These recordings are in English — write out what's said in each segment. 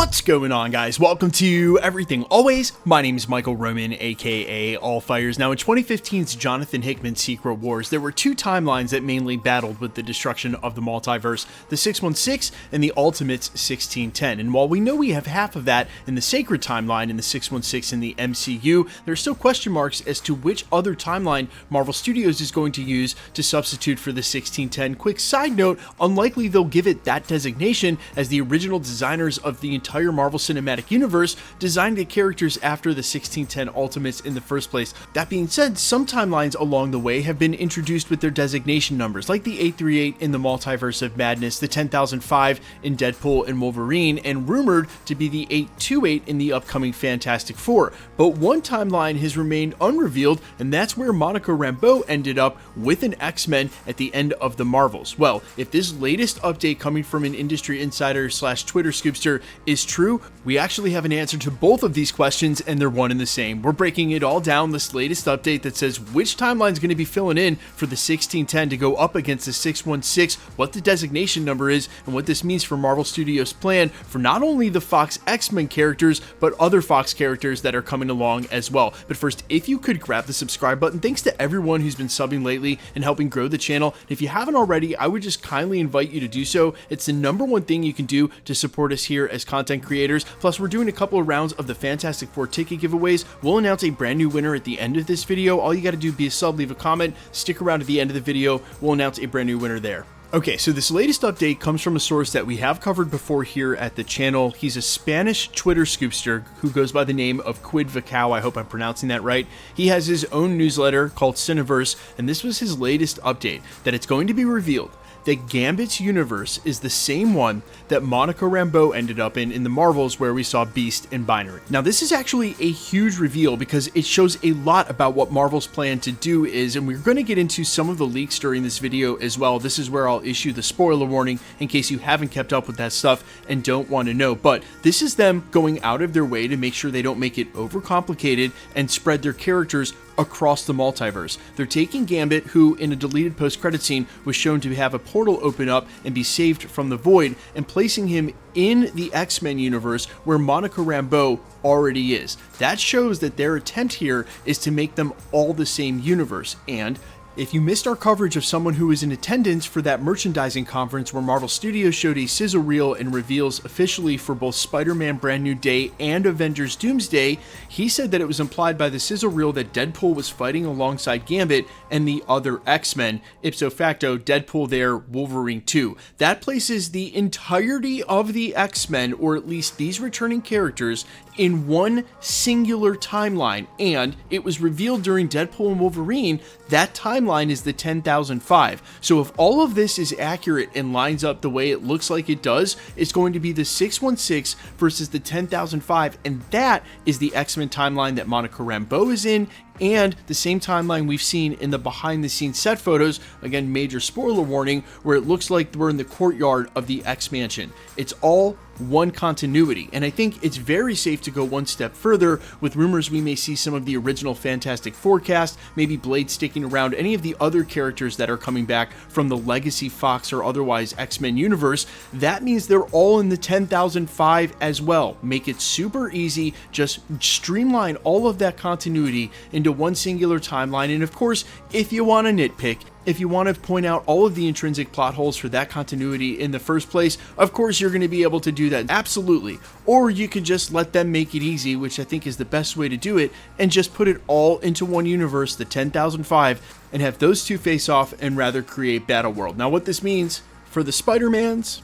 What's going on, guys? Welcome to Everything Always. My name is Michael Roman, aka All Fires. Now, in 2015's Jonathan Hickman's Secret Wars, there were two timelines that mainly battled with the destruction of the multiverse, the 616 and the Ultimates 1610. And while we know we have half of that in the Sacred timeline in the 616 in the MCU, there are still question marks as to which other timeline Marvel Studios is going to use to substitute for the 1610. Quick side note, unlikely they'll give it that designation, as the original designers of the entire Marvel Cinematic Universe designed the characters after the 1610 Ultimates in the first place. That being said, some timelines along the way have been introduced with their designation numbers, like the 838 in the Multiverse of Madness, the 10,005 in Deadpool and Wolverine, and rumored to be the 828 in the upcoming Fantastic Four. But one timeline has remained unrevealed, and that's where Monica Rambeau ended up with an X-Men at the end of the Marvels. Well, if this latest update coming from an industry insider slash Twitter scoopster is true, we actually have an answer to both of these questions, and they're one and the same. We're breaking it all down, this latest update that says which timeline is going to be filling in for the 1610 to go up against the 616, what the designation number is, and what this means for Marvel Studios' plan for not only the Fox X-Men characters, but other Fox characters that are coming along as well. But first, if you could grab the subscribe button, thanks to everyone who's been subbing lately and helping grow the channel. If you haven't already, I would just kindly invite you to do so. It's the #1 thing you can do to support us here as content creators. Plus, we're doing a couple of rounds of the Fantastic Four ticket giveaways. We'll announce a brand new winner at the end of this video. All you got to do is be a sub, leave a comment, stick around to the end of the video. We'll announce a brand new winner there. Okay, so this latest update comes from a source that we have covered before here at the channel. He's a Spanish Twitter scoopster who goes by the name of Quid Vacao. I hope I'm pronouncing that right. He has his own newsletter called Cineverse, and this was his latest update, that it's going to be revealed that Gambit's universe is the same one that Monica Rambeau ended up in the Marvels, where we saw Beast and Binary. Now, this is actually a huge reveal because it shows a lot about what Marvel's plan to do is, and we're going to get into some of the leaks during this video as well. This is where I'll issue the spoiler warning in case you haven't kept up with that stuff and don't want to know. But this is them going out of their way to make sure they don't make it overcomplicated and spread their characters across the multiverse. They're taking Gambit, who in a deleted post-credit scene was shown to have a portal open up and be saved from the void, and placing him in the X-Men universe where Monica Rambeau already is. That shows that their attempt here is to make them all the same universe. And if you missed our coverage of someone who was in attendance for that merchandising conference where Marvel Studios showed a sizzle reel and reveals officially for both Spider-Man Brand New Day and Avengers Doomsday, he said that it was implied by the sizzle reel that Deadpool was fighting alongside Gambit and the other X-Men. Ipso facto, Deadpool there, Wolverine too. That places the entirety of the X-Men, or at least these returning characters, in one singular timeline, and it was revealed during Deadpool and Wolverine that timeline is the 10,005. So if all of this is accurate and lines up the way it looks like it does, it's going to be the 616 versus the 10,005, and that is the X-Men timeline that Monica Rambeau is in, and the same timeline we've seen in the behind-the-scenes set photos. Again, major spoiler warning, where it looks like we're in the courtyard of the X-Mansion. It's all one continuity, and I think it's very safe to go one step further with rumors we may see some of the original Fantastic Four cast, maybe Blade sticking around, any of the other characters that are coming back from the legacy Fox or otherwise X-Men universe. That means they're all in the 10,005 as well. Make it super easy, just streamline all of that continuity into one singular timeline. And of course, if you want to nitpick, if you want to point out all of the intrinsic plot holes for that continuity in the first place, of course you're going to be able to do that, absolutely. Or you could just let them make it easy, which I think is the best way to do it, and just put it all into one universe, the 10,005, and have those two face off and rather create Battle World. Now, what this means for the Spider-Mans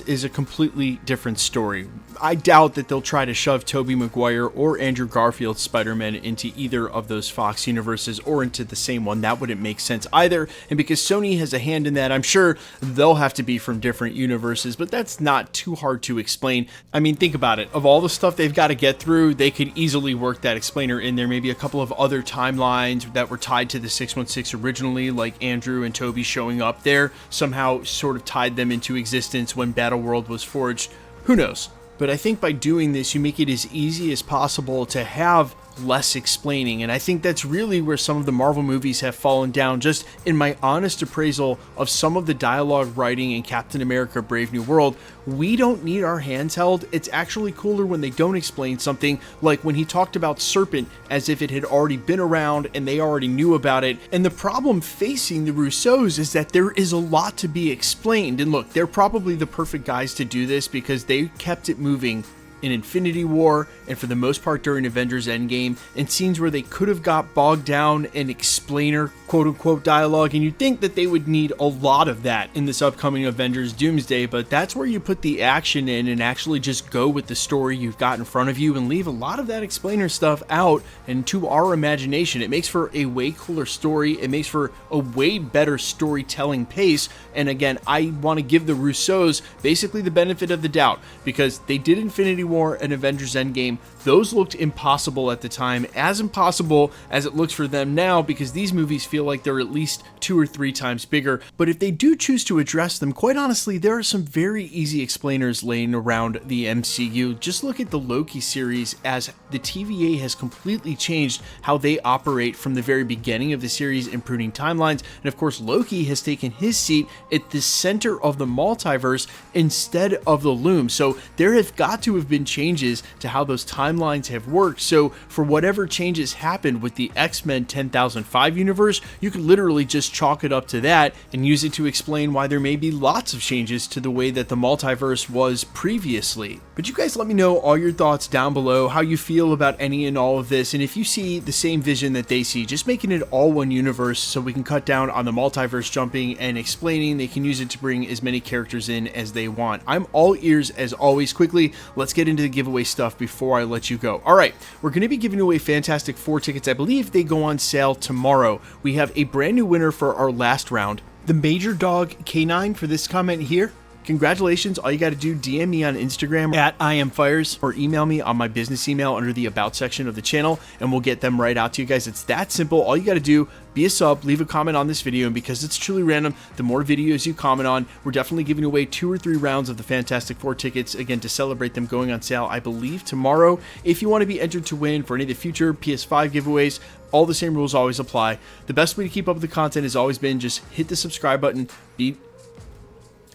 is a completely different story. I doubt that they'll try to shove Tobey Maguire or Andrew Garfield's Spider-Man into either of those Fox universes or into the same one. That wouldn't make sense either. And because Sony has a hand in that, I'm sure they'll have to be from different universes, but that's not too hard to explain. I mean, think about it. Of all the stuff they've got to get through, they could easily work that explainer in there. Maybe a couple of other timelines that were tied to the 616 originally, like Andrew and Tobey showing up there, somehow sort of tied them into existence when Battle World was forged. Who knows? But I think by doing this, you make it as easy as possible to have less explaining. And I think that's really where some of the Marvel movies have fallen down, just in my honest appraisal of some of the dialogue writing in Captain America Brave New World. We don't need our hands held. It's actually cooler when they don't explain something, like when he talked about Serpent as if it had already been around and they already knew about it. And the problem facing the Russos is that there is a lot to be explained. And look, they're probably the perfect guys to do this because they kept it moving in Infinity War and for the most part during Avengers Endgame, in scenes where they could have got bogged down in explainer quote-unquote dialogue, and you'd think that they would need a lot of that in this upcoming Avengers Doomsday, but that's where you put the action in and actually just go with the story you've got in front of you and leave a lot of that explainer stuff out and to our imagination. It makes for a way cooler story, it makes for a way better storytelling pace, and again, I want to give the Russos basically the benefit of the doubt because they did Infinity War and Avengers Endgame. Those looked impossible at the time, as impossible as it looks for them now, because these movies feel like they're at least 2 or 3 times bigger. But if they do choose to address them, quite honestly, there are some very easy explainers laying around the MCU. Just look at the Loki series, as the TVA has completely changed how they operate from the very beginning of the series, improving timelines. And of course, Loki has taken his seat at the center of the multiverse instead of the loom. So there have got to have been changes to how those timelines have worked. So for whatever changes happened with the X-Men 10,005 universe, you could literally just chalk it up to that and use it to explain why there may be lots of changes to the way that the multiverse was previously. But you guys let me know all your thoughts down below, how you feel about any and all of this, and if you see the same vision that they see, just making it all one universe so we can cut down on the multiverse jumping and explaining. They can use it to bring as many characters in as they want. I'm all ears as always. Quickly, let's get into the giveaway stuff before I let you go. All right, we're going to be giving away Fantastic Four tickets. I believe they go on sale tomorrow. We have a brand new winner for our last round, the Major Dog K9 for this comment here. Congratulations. All you got to do, DM me on Instagram at IamFires or email me on my business email under the About section of the channel, and we'll get them right out to you guys. It's that simple. All you got to do, be a sub, leave a comment on this video, and because it's truly random, the more videos you comment on, we're definitely giving away 2 or 3 rounds of the Fantastic Four tickets, again, to celebrate them going on sale, I believe, tomorrow. If you want to be entered to win for any of the future PS5 giveaways, all the same rules always apply. The best way to keep up with the content has always been just hit the subscribe button,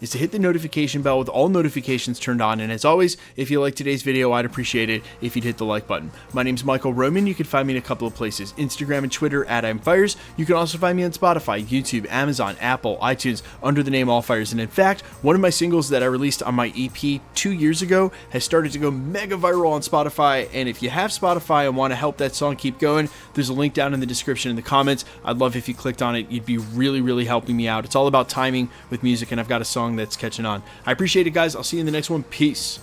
is to hit the notification bell with all notifications turned on. And as always, if you like today's video, I'd appreciate it if you'd hit the like button. My name's Michael Roman. You can find me in a couple of places, Instagram and Twitter at IamFires. You can also find me on Spotify, YouTube, Amazon, Apple, iTunes under the name AllFires. And in fact, one of my singles that I released on my EP 2 years ago has started to go mega viral on Spotify. And if you have Spotify and want to help that song keep going, there's a link down in the description in the comments. I'd love if you clicked on it. You'd be really, really helping me out. It's all about timing with music, and I've got a song that's catching on. I appreciate it, guys. I'll see you in the next one. Peace.